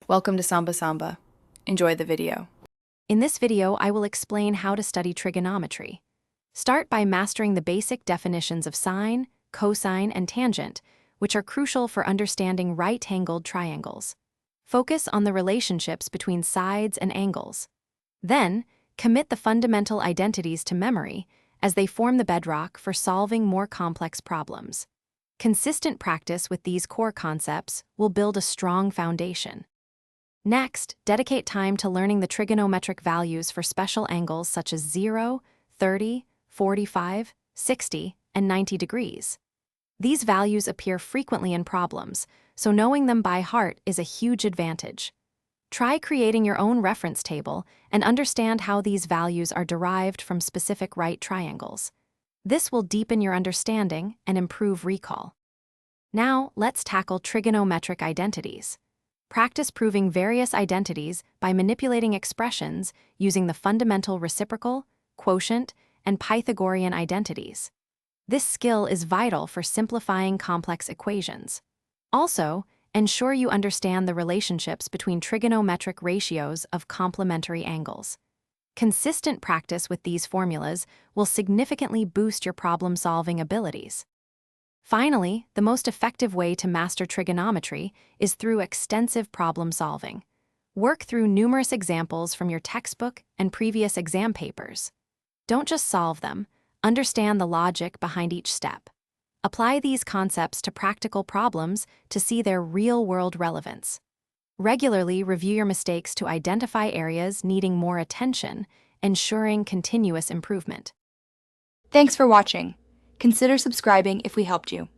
Welcome to Samba Samba. Enjoy the video. In this video, I will explain how to study trigonometry. Start by mastering the basic definitions of sine, cosine, and tangent, which are crucial for understanding right-angled triangles. Focus on the relationships between sides and angles. Then, commit the fundamental identities to memory, as they form the bedrock for solving more complex problems. Consistent practice with these core concepts will build a strong foundation. Next, dedicate time to learning the trigonometric values for special angles such as 0, 30, 45, 60, and 90 degrees. These values appear frequently in problems, so knowing them by heart is a huge advantage. Try creating your own reference table and understand how these values are derived from specific right triangles. This will deepen your understanding and improve recall. Now, let's tackle trigonometric identities. Practice proving various identities by manipulating expressions using the fundamental reciprocal, quotient, and Pythagorean identities. This skill is vital for simplifying complex equations. Also, ensure you understand the relationships between trigonometric ratios of complementary angles. Consistent practice with these formulas will significantly boost your problem-solving abilities. Finally, the most effective way to master trigonometry is through extensive problem-solving. Work through numerous examples from your textbook and previous exam papers. Don't just solve them, understand the logic behind each step. Apply these concepts to practical problems to see their real-world relevance. Regularly review your mistakes to identify areas needing more attention, ensuring continuous improvement. Thanks for watching. Consider subscribing if we helped you.